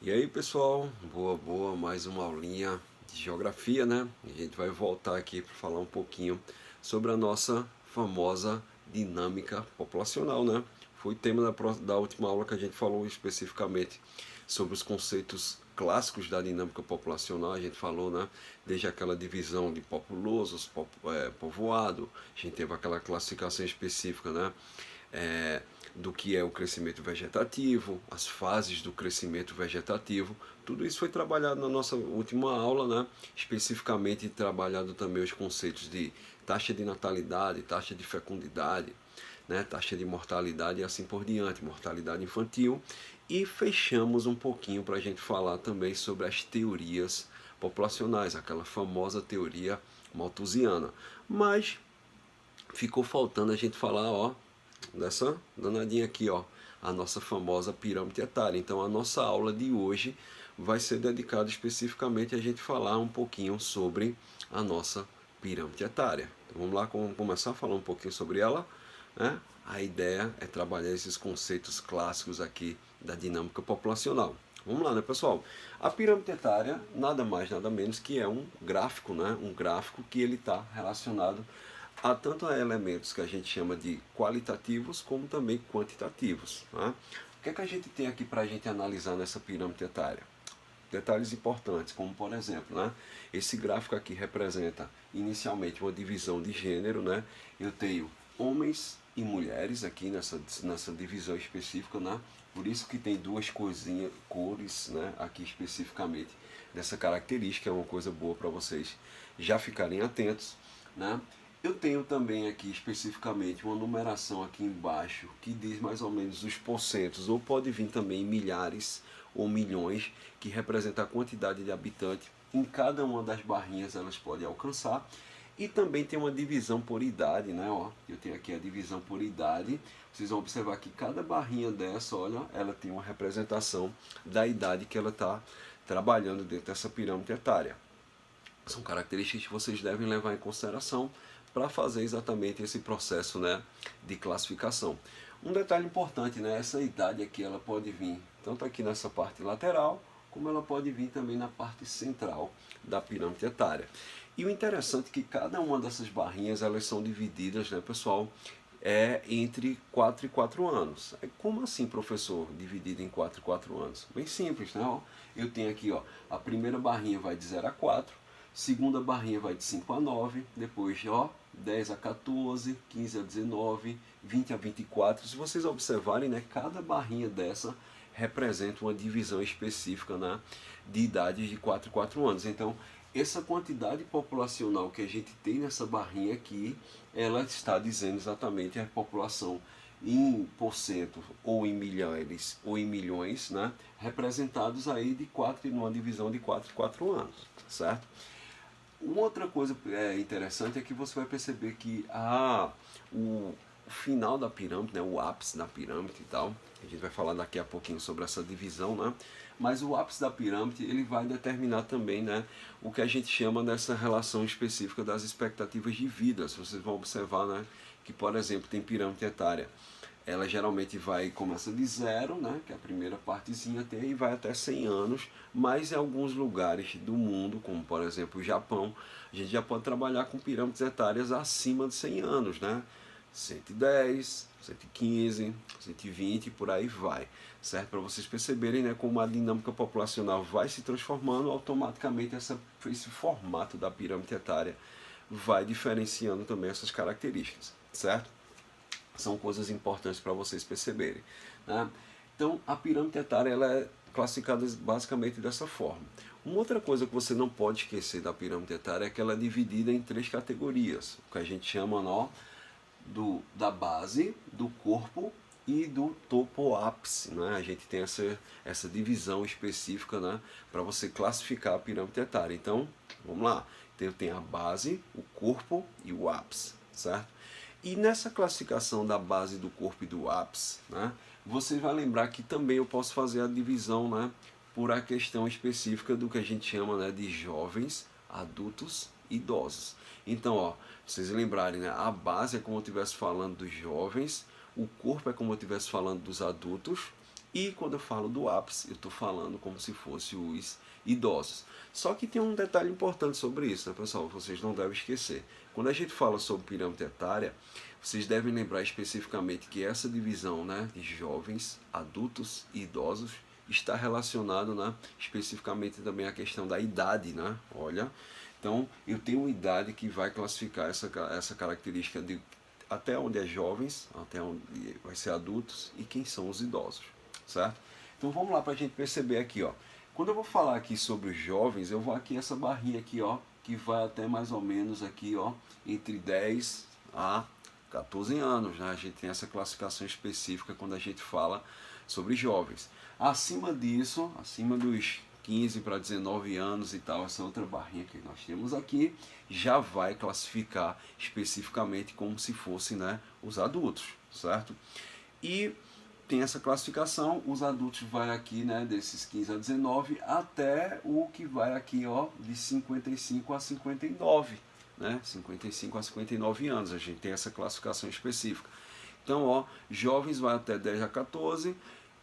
E aí pessoal, boa, mais uma aulinha de geografia, né? A gente vai voltar aqui para falar um pouquinho sobre a nossa famosa dinâmica populacional, né? Foi o tema da última aula que a gente falou especificamente sobre os conceitos clássicos da dinâmica populacional. A gente falou, né? Desde aquela divisão de populosos, povoado, a gente teve aquela classificação específica, né? Do que é o crescimento vegetativo, as fases do crescimento vegetativo. Tudo isso foi trabalhado na nossa última aula, né? Especificamente trabalhado também os conceitos de taxa de natalidade, taxa de fecundidade, né? Taxa de mortalidade e assim por diante, mortalidade infantil. E fechamos um pouquinho para a gente falar também sobre as teorias populacionais, aquela famosa teoria malthusiana. Mas ficou faltando a gente falar, ó, dessa danadinha aqui, ó, a nossa famosa pirâmide etária. Então a nossa aula de hoje vai ser dedicada especificamente a gente falar um pouquinho sobre a nossa pirâmide etária. Então vamos lá, começar a falar um pouquinho sobre ela, né? A ideia é trabalhar esses conceitos clássicos aqui da dinâmica populacional. Vamos lá, né, pessoal? A pirâmide etária nada mais, nada menos que é um gráfico, né? Um gráfico que ele está relacionado há tanto a elementos que a gente chama de qualitativos como também quantitativos. Né? O que é que a gente tem aqui para a gente analisar nessa pirâmide etária? Detalhes importantes, como por exemplo, né? Esse gráfico aqui representa inicialmente uma divisão de gênero, né? Eu tenho homens e mulheres aqui nessa divisão específica, né? Por isso que tem duas cores, né? Aqui especificamente dessa característica, é uma coisa boa para vocês já ficarem atentos, né? Eu tenho também aqui especificamente uma numeração aqui embaixo que diz mais ou menos os porcentos, ou pode vir também em milhares ou milhões, que representa a quantidade de habitantes em cada uma das barrinhas elas podem alcançar. E também tem uma divisão por idade, né? Ó, eu tenho aqui a divisão por idade. Vocês vão observar que cada barrinha dessa, olha, ela tem uma representação da idade que ela está trabalhando dentro dessa pirâmide etária. São características que vocês devem levar em consideração para fazer exatamente esse processo, né, de classificação. Um detalhe importante, né, essa idade aqui ela pode vir tanto aqui nessa parte lateral, como ela pode vir também na parte central da pirâmide etária. E o interessante é que cada uma dessas barrinhas elas são divididas, né, pessoal, entre 4 e 4 anos. Como assim, professor, dividido em 4 e 4 anos? Bem simples, né? Eu tenho aqui, ó, a primeira barrinha vai de 0 a 4, segunda barrinha vai de 5 a 9, depois, ó, 10 a 14, 15 a 19, 20 a 24. Se vocês observarem, né, cada barrinha dessa representa uma divisão específica, né, de idades de 4 e 4 anos. Então, essa quantidade populacional que a gente tem nessa barrinha aqui, ela está dizendo exatamente a população em porcento ou em milhares ou em milhões, né, representados aí de 4, numa divisão de 4 em 4 anos, certo? Uma outra coisa interessante é que você vai perceber que o final da pirâmide, né, o ápice da pirâmide e tal, a gente vai falar daqui a pouquinho sobre essa divisão, né? Mas o ápice da pirâmide ele vai determinar também, né, o que a gente chama dessa relação específica das expectativas de vida. Se vocês vão observar, né, que por exemplo tem pirâmide etária, ela geralmente começa de zero, né, que é a primeira partezinha tem, e vai até 100 anos, mas em alguns lugares do mundo, como por exemplo o Japão, a gente já pode trabalhar com pirâmides etárias acima de 100 anos, né? 110, 115, 120 por aí vai, certo? Para vocês perceberem, né, como a dinâmica populacional vai se transformando, automaticamente esse formato da pirâmide etária vai diferenciando também essas características, certo? São coisas importantes para vocês perceberem, né? Então, a pirâmide etária ela é classificada basicamente dessa forma. Uma outra coisa que você não pode esquecer da pirâmide etária é que ela é dividida em três categorias, o que a gente chama da base, do corpo e do topo ápice, né? A gente tem essa divisão específica, né, para você classificar a pirâmide etária. Então, vamos lá. Então, tem a base, o corpo e o ápice, certo? E nessa classificação da base do corpo e do ápice, né, você vai lembrar que também eu posso fazer a divisão, né, por a questão específica do que a gente chama, né, de jovens, adultos e idosos. Então, ó, vocês lembrarem, né, a base é como eu estivesse falando dos jovens, o corpo é como eu estivesse falando dos adultos E quando eu falo do ápice, eu estou falando como se fosse os idosos. Só que tem um detalhe importante sobre isso, né, pessoal? Vocês não devem esquecer. Quando a gente fala sobre pirâmide etária, vocês devem lembrar especificamente que essa divisão, né, de jovens, adultos e idosos está relacionado, né, especificamente também à questão da idade, né? Olha, então eu tenho uma idade que vai classificar essa característica de até onde é jovens, até onde vai ser adultos e quem são os idosos, certo? Então vamos lá para a gente perceber aqui, ó. Quando eu vou falar aqui sobre os jovens, eu vou aqui essa barrinha aqui, ó, que vai até mais ou menos aqui, ó, entre 10 a 14 anos, né? A gente tem essa classificação específica quando a gente fala sobre jovens. Acima disso, acima dos 15 para 19 anos e tal, essa outra barrinha que nós temos aqui, já vai classificar especificamente como se fossem, né, os adultos, certo? E tem essa classificação, os adultos vai aqui, né, desses 15 a 19 até o que vai aqui, ó, de 55 a 59, né? 55 a 59 anos, a gente tem essa classificação específica. Então, ó, jovens vai até 10 a 14,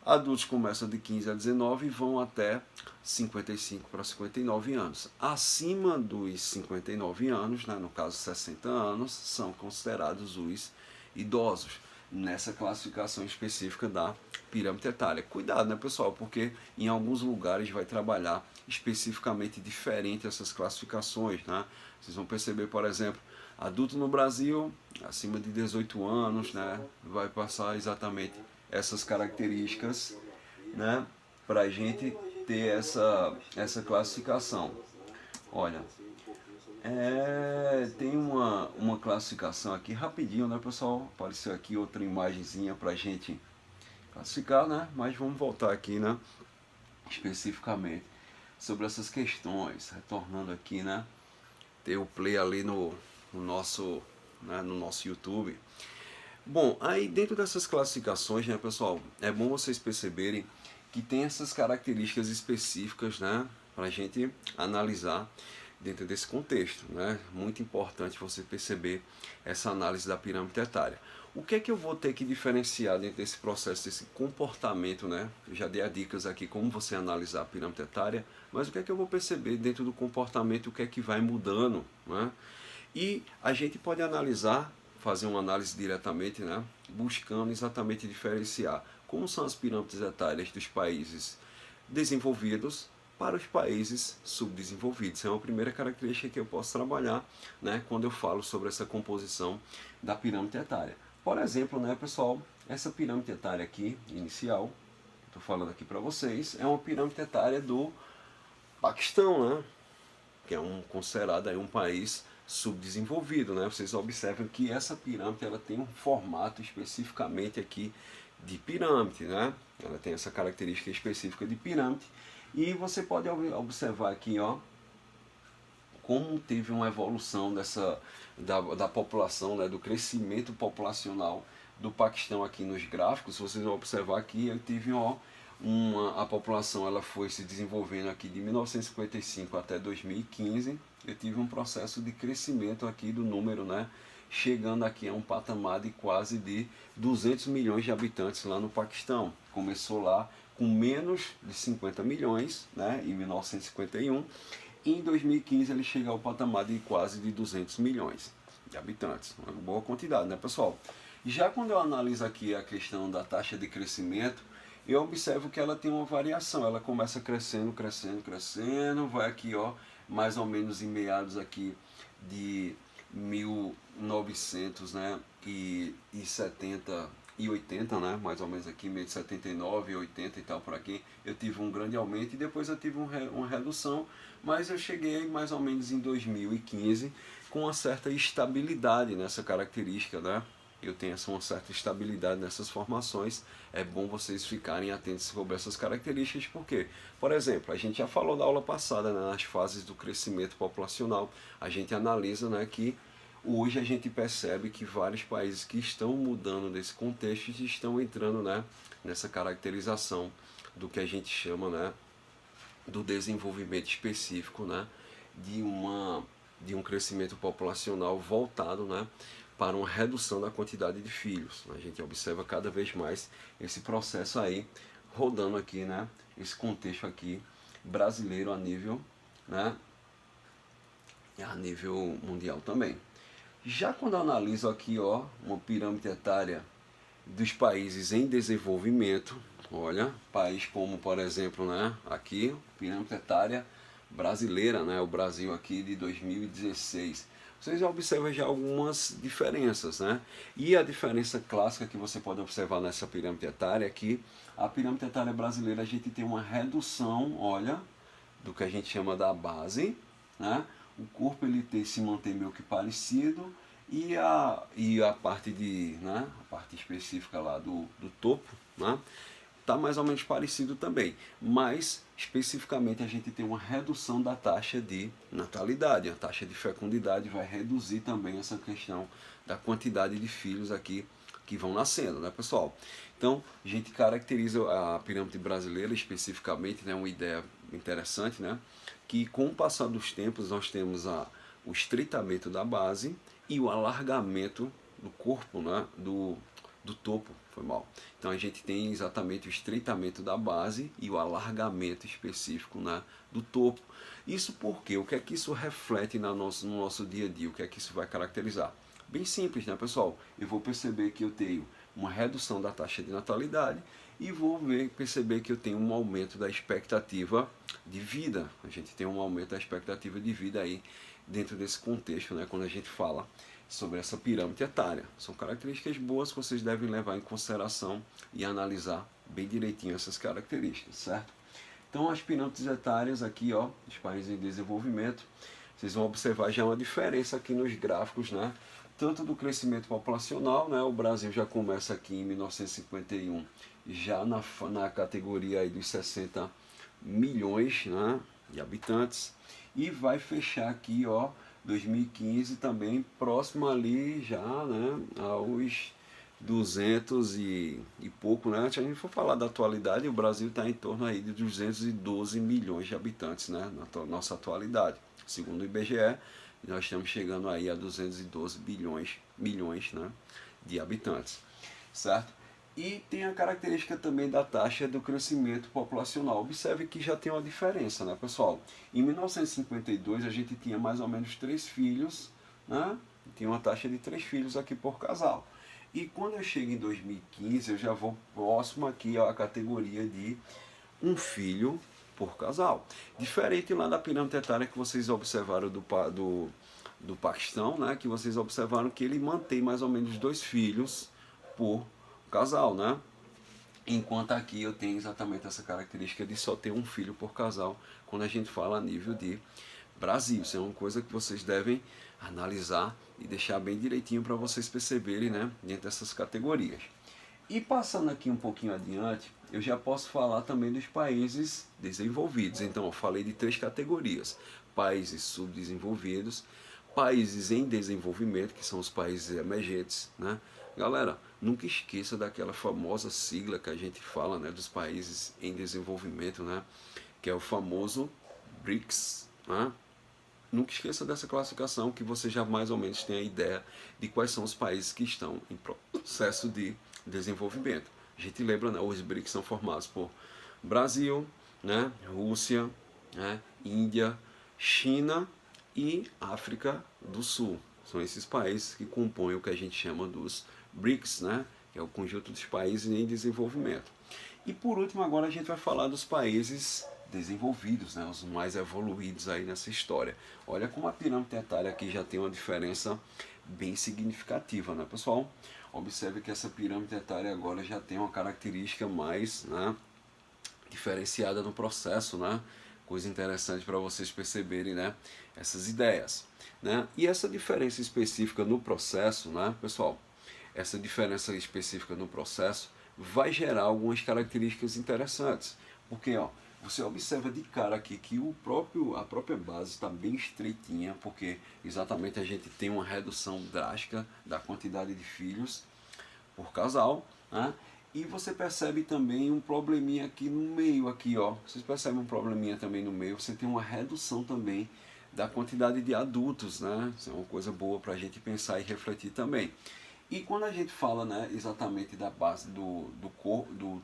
adultos começam de 15 a 19 e vão até 55 para 59 anos. Acima dos 59 anos, né, no caso 60 anos, são considerados os idosos, nessa classificação específica da pirâmide etária. Cuidado, né, pessoal, porque em alguns lugares vai trabalhar especificamente diferente essas classificações, né? Vocês vão perceber, por exemplo, adulto no Brasil, acima de 18 anos, né, vai passar exatamente essas características, né, para a gente ter essa classificação. Olha, tem uma classificação aqui rapidinho, né, pessoal? Apareceu aqui outra imagenzinha para a gente classificar, né? Mas vamos voltar aqui, né, especificamente sobre essas questões, retornando aqui, né? Ter o play ali no nosso, né, no nosso YouTube. Bom, aí dentro dessas classificações, né, pessoal, é bom vocês perceberem que tem essas características específicas, né, para a gente analisar dentro desse contexto, né? Muito importante você perceber essa análise da pirâmide etária. O que é que eu vou ter que diferenciar dentro desse processo, desse comportamento, né? Eu já dei as dicas aqui como você analisar a pirâmide etária, mas o que é que eu vou perceber dentro do comportamento, o que é que vai mudando, né? E a gente pode analisar, fazer uma análise diretamente, né? Buscando exatamente diferenciar como são as pirâmides etárias dos países desenvolvidos para os países subdesenvolvidos. É uma primeira característica que eu posso trabalhar, né, quando eu falo sobre essa composição da pirâmide etária. Por exemplo, né, pessoal, essa pirâmide etária aqui, inicial, estou falando aqui para vocês, é uma pirâmide etária do Paquistão, né, que é considerado aí um país subdesenvolvido, né? Vocês observam que essa pirâmide ela tem um formato especificamente aqui de pirâmide, né? Ela tem essa característica específica de pirâmide. E você pode observar aqui, ó, como teve uma evolução da população, né, do crescimento populacional do Paquistão aqui nos gráficos. Vocês vão observar aqui, eu tive, ó, a população ela foi se desenvolvendo aqui de 1955 até 2015. Eu tive um processo de crescimento aqui do número, né, chegando aqui a um patamar de quase de 200 milhões de habitantes lá no Paquistão. Começou lá com menos de 50 milhões, né, em 1951, e em 2015 ele chega ao patamar de quase de 200 milhões de habitantes. Uma boa quantidade, né, pessoal? Já quando eu analiso aqui a questão da taxa de crescimento, eu observo que ela tem uma variação. Ela começa crescendo, crescendo, crescendo, vai aqui, ó, mais ou menos em meados aqui de 1900, né, e 70 e 80, né, mais ou menos aqui, meio de 79, 80 e tal por aqui, eu tive um grande aumento e depois eu tive uma redução, mas eu cheguei mais ou menos em 2015 com uma certa estabilidade nessa característica, né? Eu tenho uma certa estabilidade nessas formações. É bom vocês ficarem atentos sobre essas características, porque, por exemplo, a gente já falou na aula passada, né, nas fases do crescimento populacional, a gente analisa, né, que hoje a gente percebe que vários países que estão mudando desse contexto estão entrando, né, nessa caracterização do que a gente chama, né, do desenvolvimento específico, né, de um crescimento populacional voltado, né, para uma redução da quantidade de filhos. A gente observa cada vez mais esse processo aí rodando aqui, né, esse contexto aqui brasileiro a nível, né, e a nível mundial também. Já quando eu analiso aqui, ó, uma pirâmide etária dos países em desenvolvimento, olha, país como, por exemplo, né, aqui, pirâmide etária brasileira, né, o Brasil aqui de 2016. Vocês já observam já algumas diferenças, né? E a diferença clássica que você pode observar nessa pirâmide etária é que a pirâmide etária brasileira a gente tem uma redução, olha, do que a gente chama da base, né? O corpo ele tem, se mantém meio que parecido e a parte de, né? A parte específica lá do topo, né? Tá mais ou menos parecido também, mas especificamente a gente tem uma redução da taxa de natalidade, a taxa de fecundidade vai reduzir também essa questão da quantidade de filhos aqui que vão nascendo, né, pessoal? Então, a gente caracteriza a pirâmide brasileira especificamente, né, uma ideia interessante, né, que com o passar dos tempos nós temos o estreitamento da base e o alargamento do corpo, né, do topo, foi mal. Então a gente tem exatamente o estreitamento da base e o alargamento específico, né, do topo. Isso porque o que é que isso reflete no nosso dia a dia? O que é que isso vai caracterizar? Bem simples, né, pessoal? Eu vou perceber que eu tenho uma redução da taxa de natalidade e vou perceber que eu tenho um aumento da expectativa de vida. A gente tem um aumento da expectativa de vida aí dentro desse contexto, né, quando a gente fala sobre essa pirâmide etária. São características boas que vocês devem levar em consideração e analisar bem direitinho essas características, certo? Então as pirâmides etárias aqui, ó, dos países em desenvolvimento, vocês vão observar já uma diferença aqui nos gráficos, né? Tanto do crescimento populacional, né? O Brasil já começa aqui em 1951, já na categoria aí dos 60 milhões, né, de habitantes, e vai fechar aqui, ó, 2015 também próximo ali já, né, aos 200 e pouco, né? Se a gente for falar da atualidade, o Brasil está em torno aí de 212 milhões de habitantes, né, na nossa atualidade. Segundo o IBGE, nós estamos chegando aí a 212 milhões, né, de habitantes, certo? E tem a característica também da taxa do crescimento populacional. Observe que já tem uma diferença, né, pessoal? Em 1952 a gente tinha mais ou menos 3 filhos, né? Tinha uma taxa de 3 filhos aqui por casal. E quando eu chego em 2015 eu já vou próximo aqui à categoria de um filho por casal. Diferente lá da pirâmide etária que vocês observaram do Paquistão, né? Que vocês observaram que ele mantém mais ou menos 2 filhos por casal, né? Enquanto aqui eu tenho exatamente essa característica de só ter um filho por casal quando a gente fala a nível de Brasil. Isso é uma coisa que vocês devem analisar e deixar bem direitinho para vocês perceberem, né, dentro dessas categorias. E passando aqui um pouquinho adiante, eu já posso falar também dos países desenvolvidos. Então eu falei de 3 categorias: países subdesenvolvidos, países em desenvolvimento, que são os países emergentes, né? Galera, nunca esqueça daquela famosa sigla que a gente fala, né, dos países em desenvolvimento, né, que é o famoso BRICS, né? Nunca esqueça dessa classificação, que você já mais ou menos tem a ideia de quais são os países que estão em processo de desenvolvimento. A gente lembra, né, os BRICS são formados por Brasil, né, Rússia, né, Índia, China e África do Sul. São esses países que compõem o que a gente chama dos BRICS, né, que é o conjunto dos países em desenvolvimento. E por último, agora a gente vai falar dos países desenvolvidos, né, os mais evoluídos aí nessa história. Olha como a pirâmide etária aqui já tem uma diferença bem significativa, né, pessoal? Observe que essa pirâmide etária agora já tem uma característica mais, né, diferenciada no processo, né? Coisa interessante para vocês perceberem, né, essas ideias, né? E essa diferença específica no processo, né, pessoal? Essa diferença específica no processo vai gerar algumas características interessantes, porque, ó, você observa de cara aqui que a própria base está bem estreitinha, porque exatamente a gente tem uma redução drástica da quantidade de filhos por casal, né? E você percebe também um probleminha aqui no meio, aqui, ó. Vocês percebem um probleminha também no meio, você tem uma redução também da quantidade de adultos, né? Isso é uma coisa boa para a gente pensar e refletir também. E quando a gente fala, né, exatamente da base do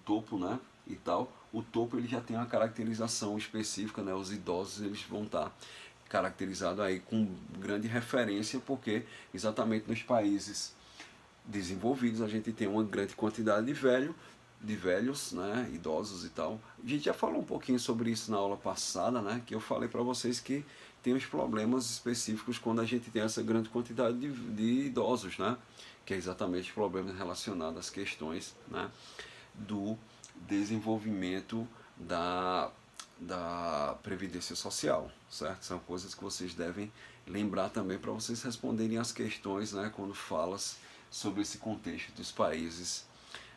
topo, né, e tal, o topo ele já tem uma caracterização específica, né? Os idosos eles vão estar caracterizados aí com grande referência, porque exatamente nos países desenvolvidos a gente tem uma grande quantidade de velhos, né, idosos e tal. A gente já falou um pouquinho sobre isso na aula passada, né, que eu falei para vocês que tem os problemas específicos quando a gente tem essa grande quantidade de idosos, né, que é exatamente os problemas relacionados às questões, né, do desenvolvimento da previdência social, certo? São coisas que vocês devem lembrar também para vocês responderem às questões, né, quando falas sobre esse contexto dos países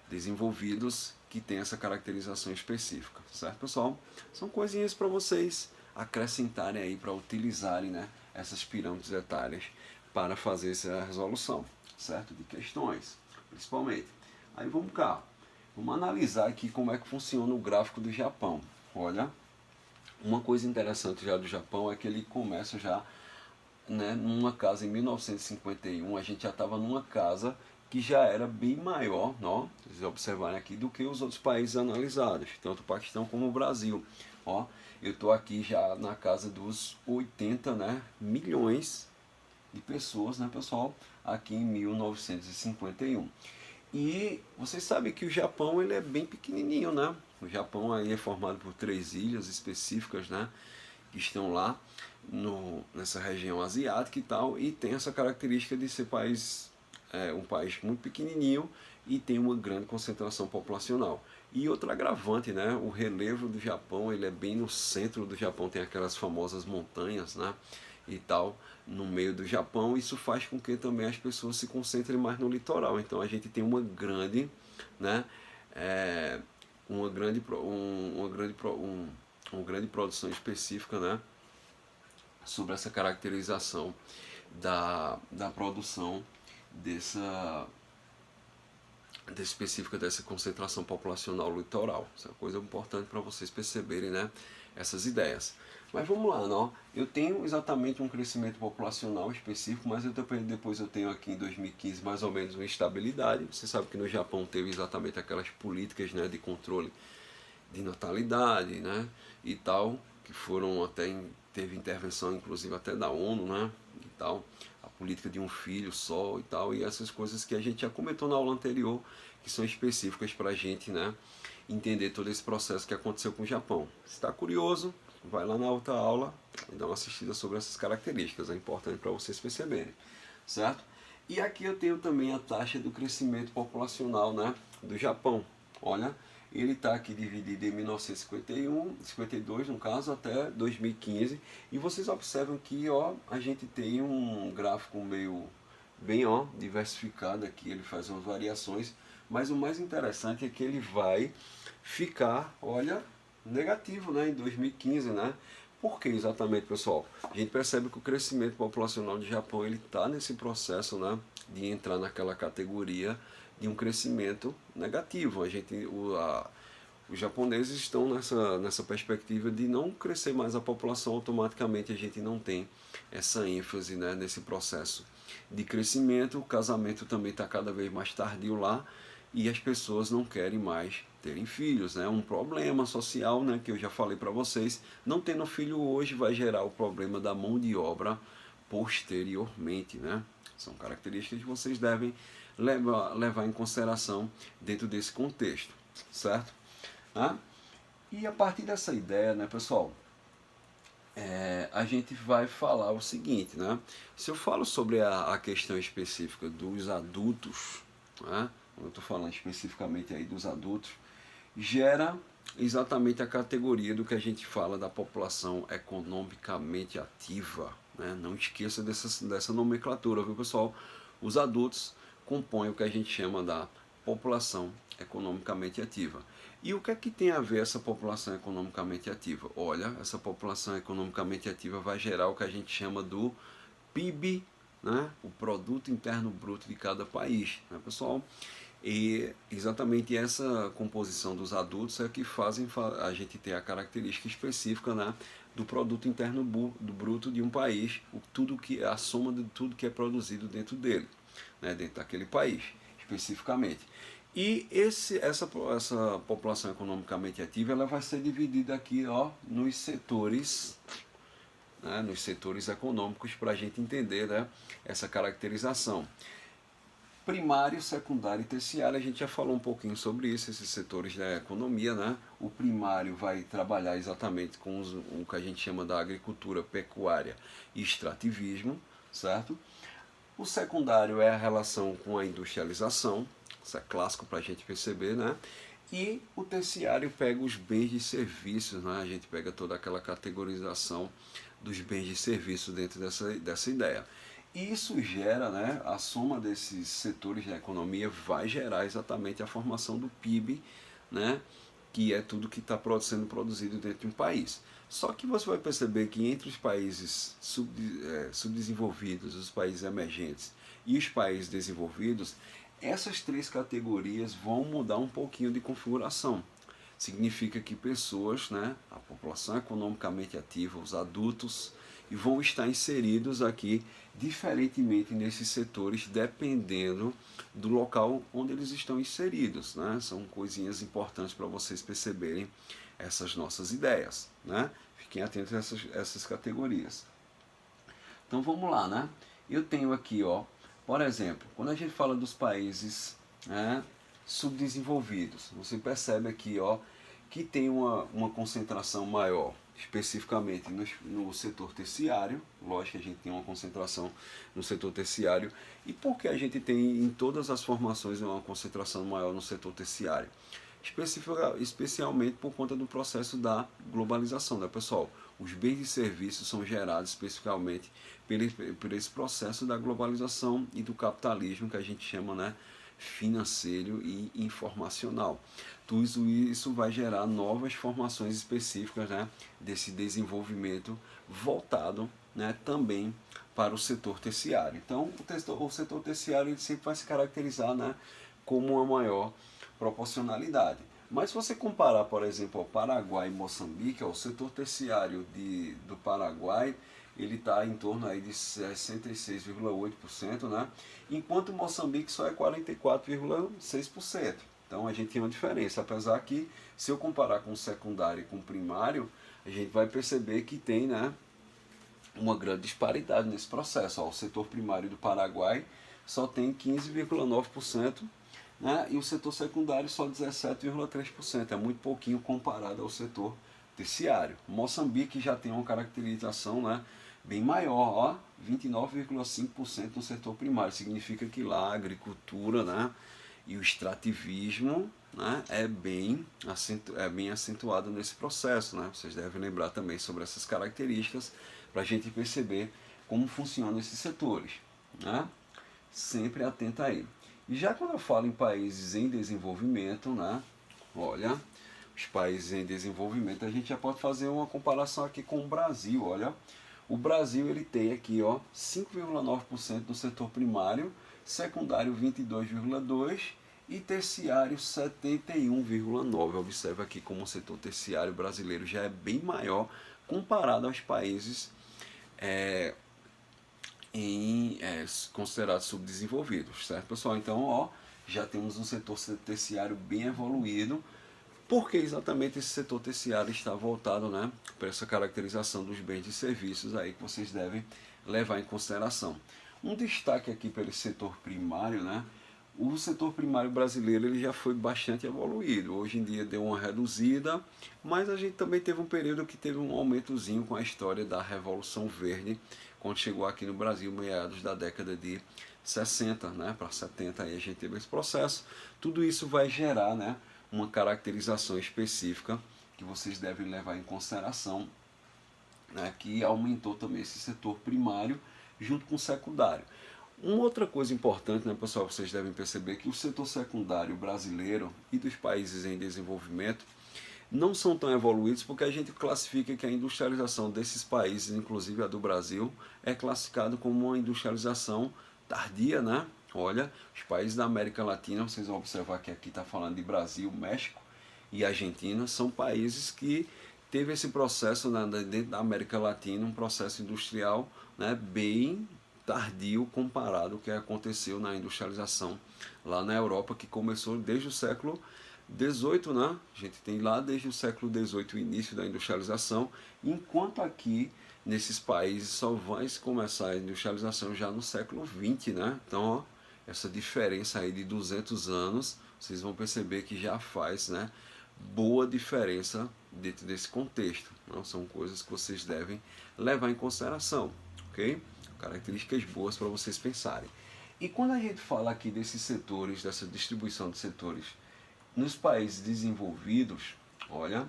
desenvolvidos que tem essa caracterização específica, certo, pessoal? São coisinhas para vocês acrescentarem aí, para utilizarem, né, essas pirâmides etárias para fazer essa resolução, certo? De questões, principalmente. Aí vamos cá, vamos analisar aqui como é que funciona o gráfico do Japão. Olha, uma coisa interessante já do Japão é que ele começa já, né, numa casa em 1951, a gente já estava numa casa que já era bem maior, ó, vocês observarem aqui, do que os outros países analisados, tanto o Paquistão como o Brasil. Ó, eu estou aqui já na casa dos 80, né, milhões de pessoas, né, pessoal, aqui em 1951. E vocês sabem que o Japão ele é bem pequenininho, né? O Japão aí é formado por 3 ilhas específicas, né? Que estão lá nessa região asiática e tal, e tem essa característica de ser um país muito pequenininho e tem uma grande concentração populacional. E outro agravante, né? O relevo do Japão, ele é bem no centro do Japão, tem aquelas famosas montanhas, né? E tal, no meio do Japão, isso faz com que também as pessoas se concentrem mais no litoral. Então a gente tem uma grande, né? Uma grande produção específica, né, sobre essa caracterização da produção específica dessa concentração populacional litoral. Isso é uma coisa importante para vocês perceberem, né, essas ideias. Mas vamos lá, não? Eu tenho exatamente um crescimento populacional específico, mas depois eu tenho aqui em 2015 mais ou menos uma estabilidade. Você sabe que no Japão teve exatamente aquelas políticas, né, de controle de natalidade, né, e tal, que foram teve intervenção inclusive até da ONU, né, e tal, a política de um filho só e tal, e essas coisas que a gente já comentou na aula anterior, que são específicas para a gente, né, entender todo esse processo que aconteceu com o Japão. Se está curioso, vai lá na outra aula e dá uma assistida sobre essas características, é importante para vocês perceberem, certo? E aqui eu tenho também a taxa do crescimento populacional, né, do Japão. Olha, ele está aqui dividido em 1951, 52 no caso, até 2015. E vocês observam que, ó, a gente tem um gráfico meio bem, ó, diversificado aqui, ele faz umas variações, mas o mais interessante é que ele vai ficar, olha, negativo, né, em 2015, né? Por que exatamente, pessoal? A gente percebe que o crescimento populacional do Japão ele está nesse processo, né, de entrar naquela categoria de um crescimento negativo. Os japoneses estão nessa perspectiva de não crescer mais a população, automaticamente a gente não tem essa ênfase, né, nesse processo de crescimento. O casamento também está cada vez mais tardio lá e as pessoas não querem mais terem filhos, né? Um problema social, né, que eu já falei para vocês. Não tendo filho hoje vai gerar o problema da mão de obra posteriormente, né? São características que vocês devem levar em consideração dentro desse contexto, certo? E a partir dessa ideia, né, pessoal, a gente vai falar o seguinte, né? Se eu falo sobre a questão específica dos adultos, né? Eu estou falando especificamente aí dos adultos, gera exatamente a categoria do que a gente fala da população economicamente ativa, né? Não esqueça dessa nomenclatura, viu, pessoal? Os adultos compõem o que a gente chama da população economicamente ativa. E o que é que tem a ver essa população economicamente ativa? Olha, essa população economicamente ativa vai gerar o que a gente chama do PIB, né? O Produto Interno Bruto de cada país, né, pessoal? E exatamente essa composição dos adultos é que fazem a gente ter a característica específica, né, do produto interno bruto de um país, a soma de tudo que é produzido dentro dele, né, dentro daquele país, especificamente. E essa população economicamente ativa, ela vai ser dividida aqui, ó, nos setores, né, nos setores econômicos, para a gente entender, né, essa caracterização. Primário, secundário e terciário, a gente já falou um pouquinho sobre isso, esses setores da economia, né? O primário vai trabalhar exatamente com o que a gente chama da agricultura, pecuária e extrativismo, certo? O secundário é a relação com a industrialização, isso é clássico para a gente perceber, né? E o terciário pega os bens e serviços, né? A gente pega toda aquela categorização dos bens e serviços dentro dessa ideia. E isso gera, né, a soma desses setores da economia vai gerar exatamente a formação do PIB, né, que é tudo que está sendo produzido dentro de um país. Só que você vai perceber que entre os países subdesenvolvidos, os países emergentes e os países desenvolvidos, essas três categorias vão mudar um pouquinho de configuração. Significa que pessoas, né, a população economicamente ativa, os adultos, vão estar inseridos aqui diferentemente nesses setores, dependendo do local onde eles estão inseridos, né? São coisinhas importantes para vocês perceberem essas nossas ideias, né? Fiquem atentos a essas categorias. Então vamos lá, né? Eu tenho aqui, ó, por exemplo, quando a gente fala dos países, né, subdesenvolvidos, você percebe aqui, ó, que tem uma concentração maior, especificamente no setor terciário. Lógico que a gente tem uma concentração no setor terciário. E por que a gente tem em todas as formações uma concentração maior no setor terciário? Especialmente por conta do processo da globalização, né, pessoal? Os bens e serviços são gerados especificamente por esse processo da globalização e do capitalismo que a gente chama, né, financeiro e informacional. Tudo isso vai gerar novas formações específicas, né, desse desenvolvimento voltado, né, também para o setor terciário. Então, o setor terciário ele sempre vai se caracterizar, né, como uma maior proporcionalidade. Mas se você comparar, por exemplo, o Paraguai e Moçambique, ó, o setor terciário do Paraguai ele está em torno aí de 66,8%, né? Enquanto Moçambique só é 44,6%. Então a gente tem uma diferença, apesar que se eu comparar com o secundário e com o primário, a gente vai perceber que tem, né, uma grande disparidade nesse processo. Ó, o setor primário do Paraguai só tem 15,9%, né, e o setor secundário só 17,3%. É muito pouquinho comparado ao setor terciário. Moçambique já tem uma caracterização, né, bem maior, ó, 29,5% no setor primário. Significa que lá a agricultura, né, e o extrativismo, né, é bem acentuado nesse processo, né? Vocês devem lembrar também sobre essas características para a gente perceber como funcionam esses setores, né? Sempre atenta aí. E já quando eu falo em países em desenvolvimento, né, olha, os países em desenvolvimento, a gente já pode fazer uma comparação aqui com o Brasil, olha. O Brasil ele tem aqui, ó, 5,9% no setor primário, secundário 22,2% e terciário 71,9%. Observe aqui como o setor terciário brasileiro já é bem maior comparado aos países considerados subdesenvolvidos, certo, pessoal? Então, ó, já temos um setor terciário bem evoluído, porque exatamente esse setor terciário está voltado, né, para essa caracterização dos bens e serviços aí que vocês devem levar em consideração. Um destaque aqui pelo setor primário, né? O setor primário brasileiro ele já foi bastante evoluído. Hoje em dia deu uma reduzida, mas a gente também teve um período que teve um aumentozinho com a história da Revolução Verde, quando chegou aqui no Brasil, meados da década de 60, né, para 70, aí a gente teve esse processo. Tudo isso vai gerar, né, uma caracterização específica que vocês devem levar em consideração, né, que aumentou também esse setor primário junto com o secundário. Uma outra coisa importante, né, pessoal, vocês devem perceber que o setor secundário brasileiro e dos países em desenvolvimento não são tão evoluídos porque a gente classifica que a industrialização desses países, inclusive a do Brasil, é classificado como uma industrialização tardia, né? Olha, os países da América Latina, vocês vão observar que aqui está falando de Brasil, México e Argentina, são países que teve esse processo, né, dentro da América Latina, um processo industrial, né, bem tardio comparado ao que aconteceu na industrialização lá na Europa, que começou desde o século XVIII, né? A gente tem lá desde o século XVIII o início da industrialização, enquanto aqui nesses países só vai começar a industrialização já no século XX, né? Então, ó, essa diferença aí de 200 anos, vocês vão perceber que já faz, né, boa diferença dentro desse contexto. Não são coisas que vocês devem levar em consideração, ok? Características boas para vocês pensarem. E quando a gente fala aqui desses setores, dessa distribuição de setores nos países desenvolvidos, olha,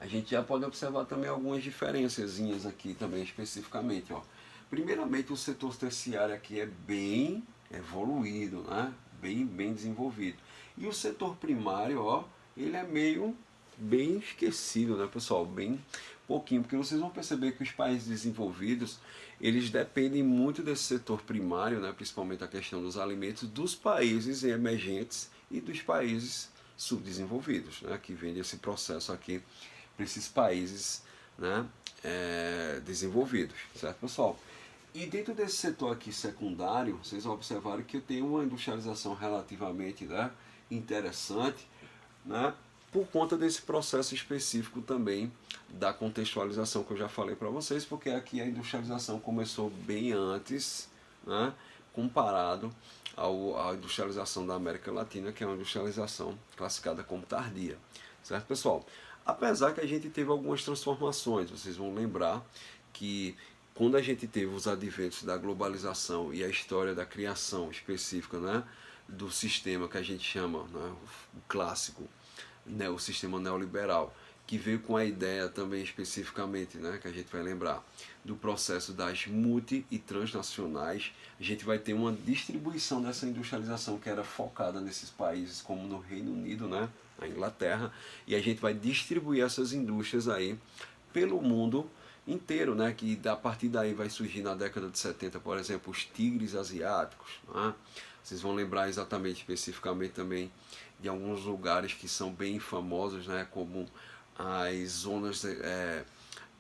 a gente já pode observar também algumas diferençazinhas aqui também especificamente, ó. Primeiramente, o setor terciário aqui é bem evoluído, né? Bem desenvolvido. E o setor primário, ó, ele é meio bem esquecido, né, pessoal? Bem pouquinho, porque vocês vão perceber que os países desenvolvidos, eles dependem muito desse setor primário, né, principalmente a questão dos alimentos, dos países emergentes e dos países subdesenvolvidos, né, que vem desse processo aqui para esses países, né, desenvolvidos, certo, pessoal? E dentro desse setor aqui secundário, vocês observaram que tem uma industrialização relativamente, né, interessante, né, por conta desse processo específico também da contextualização que eu já falei para vocês, porque aqui a industrialização começou bem antes, né, comparado à industrialização da América Latina, que é uma industrialização classificada como tardia, certo, pessoal? Apesar que a gente teve algumas transformações, vocês vão lembrar que quando a gente teve os adventos da globalização e a história da criação específica, né, do sistema que a gente chama, né, o clássico, né, o sistema neoliberal, que veio com a ideia também especificamente, né, que a gente vai lembrar, do processo das multi e transnacionais, a gente vai ter uma distribuição dessa industrialização que era focada nesses países como no Reino Unido, né, a Inglaterra, e a gente vai distribuir essas indústrias aí pelo mundo inteiro, né, que a partir daí vai surgir na década de 70, por exemplo, os tigres asiáticos, né? Vocês vão lembrar exatamente, especificamente também, de alguns lugares que são bem famosos, né, como as zonas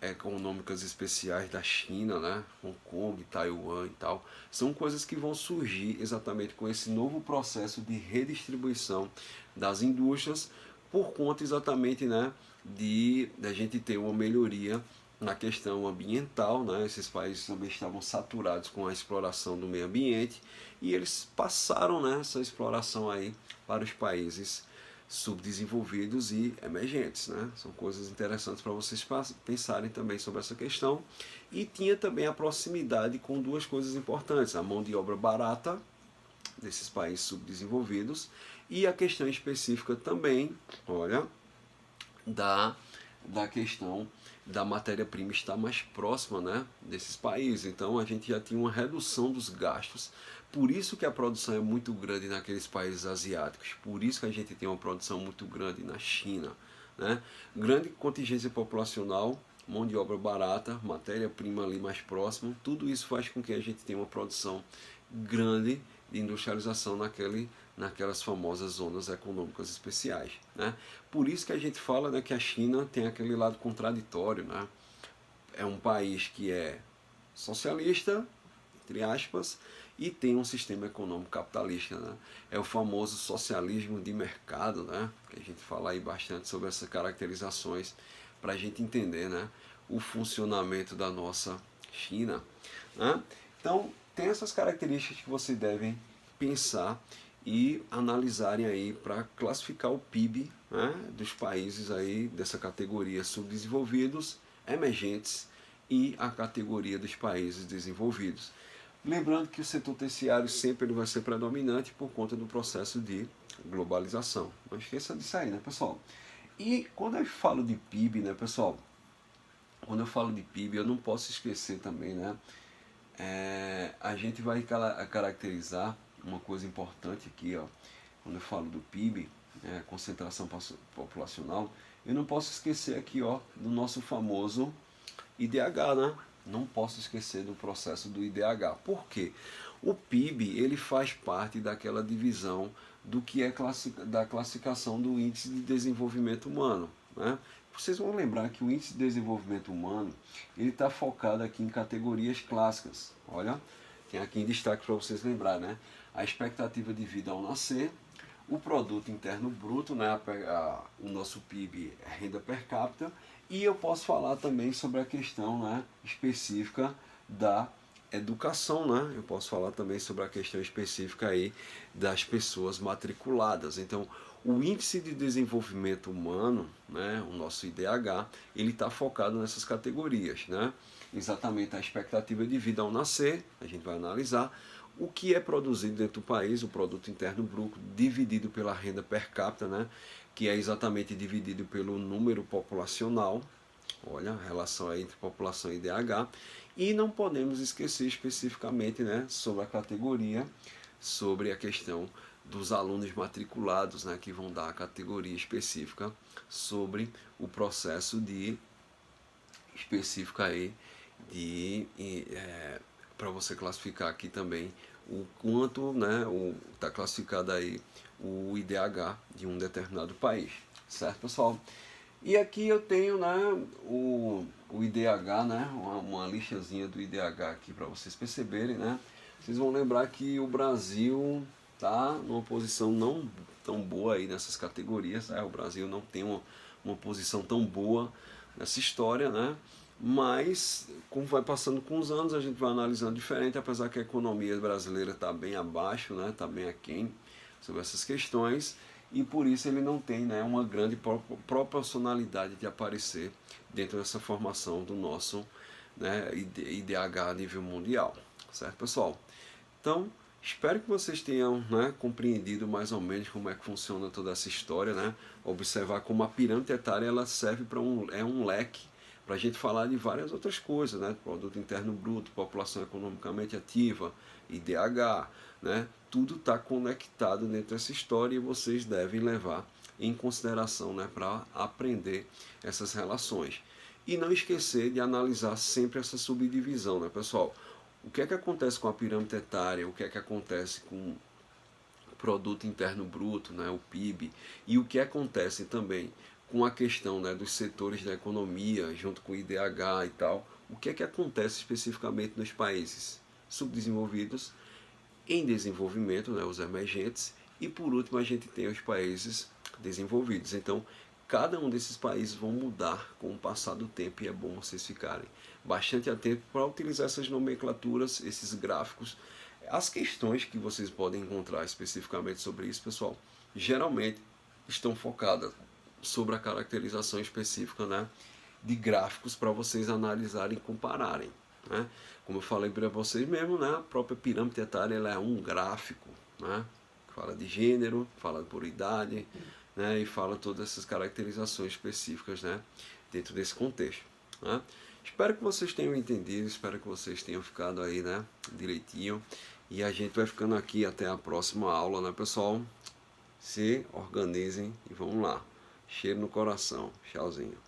econômicas especiais da China, né, Hong Kong, Taiwan e tal. São coisas que vão surgir exatamente com esse novo processo de redistribuição das indústrias, por conta exatamente, né, de a gente ter uma melhoria na questão ambiental, né? Esses países também estavam saturados com a exploração do meio ambiente e eles passaram, né, essa exploração aí para os países subdesenvolvidos e emergentes, né? São coisas interessantes para vocês pensarem também sobre essa questão. E tinha também a proximidade com duas coisas importantes: a mão de obra barata desses países subdesenvolvidos e a questão específica também, olha, da questão da matéria-prima estar mais próxima, né, desses países. Então a gente já tinha uma redução dos gastos. Por isso que a produção é muito grande naqueles países asiáticos. Por isso que a gente tem uma produção muito grande na China, né? Grande contingência populacional, mão de obra barata, matéria-prima ali mais próxima. Tudo isso faz com que a gente tenha uma produção grande de industrialização naquelas famosas zonas econômicas especiais, né? Por isso que a gente fala, né, que a China tem aquele lado contraditório, né? É um país que é socialista, entre aspas, e tem um sistema econômico capitalista, né? É o famoso socialismo de mercado, né? Que a gente fala aí bastante sobre essas caracterizações para a gente entender, né, o funcionamento da nossa China, né? Então, tem essas características que vocês devem pensar e analisarem aí para classificar o PIB, né, dos países aí dessa categoria subdesenvolvidos, emergentes e a categoria dos países desenvolvidos. Lembrando que o setor terciário sempre ele vai ser predominante por conta do processo de globalização. Não esqueça disso aí, né, pessoal? E quando eu falo de PIB, né, pessoal? Quando eu falo de PIB, eu não posso esquecer também, né? A gente vai caracterizar uma coisa importante aqui, ó. Quando eu falo do PIB, concentração populacional, eu não posso esquecer aqui, ó, do nosso famoso IDH, né? Não posso esquecer do processo do IDH. Por quê? O PIB ele faz parte daquela divisão do que é da classificação do Índice de Desenvolvimento Humano, né? Vocês vão lembrar que o Índice de Desenvolvimento Humano, ele está focado aqui em categorias clássicas. Olha, tem aqui em destaque para vocês lembrar, né? A expectativa de vida ao nascer, o produto interno bruto, né? O nosso PIB, a renda per capita, e eu posso falar também sobre a questão, né, específica da educação, né? Eu posso falar também sobre a questão específica aí das pessoas matriculadas. Então, o Índice de Desenvolvimento Humano, né, o nosso IDH, ele está focado nessas categorias, né? Exatamente a expectativa de vida ao nascer, a gente vai analisar o que é produzido dentro do país, o produto interno bruto dividido pela renda per capita, né, que é exatamente dividido pelo número populacional. Olha, a relação aí entre população e IDH. E não podemos esquecer especificamente, né, sobre a categoria, sobre a questão dos alunos matriculados, né, que vão dar a categoria específica sobre o processo de específico aí de para você classificar aqui também o quanto, né, está classificado aí o IDH de um determinado país, certo, pessoal? E aqui eu tenho, né, o IDH, né, uma listazinha do IDH aqui para vocês perceberem, né? Vocês vão lembrar que o Brasil está numa posição não tão boa aí nessas categorias, né? O Brasil não tem uma posição tão boa nessa história, né? Mas, como vai passando com os anos, a gente vai analisando diferente, apesar que a economia brasileira está bem abaixo, né? Está bem aquém sobre essas questões, e por isso ele não tem, né, uma grande proporcionalidade de aparecer dentro dessa formação do nosso, né, IDH a nível mundial, certo, pessoal? Então, espero que vocês tenham, né, compreendido mais ou menos como é que funciona toda essa história, né? Observar como a pirâmide etária ela serve para um leque para a gente falar de várias outras coisas, né? Produto interno bruto, população economicamente ativa, IDH, né? Tudo está conectado dentro dessa história e vocês devem levar em consideração, né, para aprender essas relações. E não esquecer de analisar sempre essa subdivisão, né, pessoal? O que é que acontece com a pirâmide etária? O que é que acontece com o produto interno bruto, né, o PIB? E o que acontece também com a questão, né, dos setores da economia, junto com o IDH e tal? O que é que acontece especificamente nos países subdesenvolvidos, em desenvolvimento, né, os emergentes, e por último a gente tem os países desenvolvidos. Então, cada um desses países vão mudar com o passar do tempo e é bom vocês ficarem bastante atentos para utilizar essas nomenclaturas, esses gráficos. As questões que vocês podem encontrar especificamente sobre isso, pessoal, geralmente estão focadas sobre a caracterização específica, né, de gráficos para vocês analisarem e compararem, né? Como eu falei para vocês mesmo, né, a própria pirâmide etária ela é um gráfico, né, que fala de gênero, fala por idade, né, e fala todas essas caracterizações específicas, né, dentro desse contexto, né? Espero que vocês tenham entendido, espero que vocês tenham ficado aí, né, direitinho. E a gente vai ficando aqui até a próxima aula, né, pessoal? Se organizem e vamos lá. Cheiro no coração. Tchauzinho.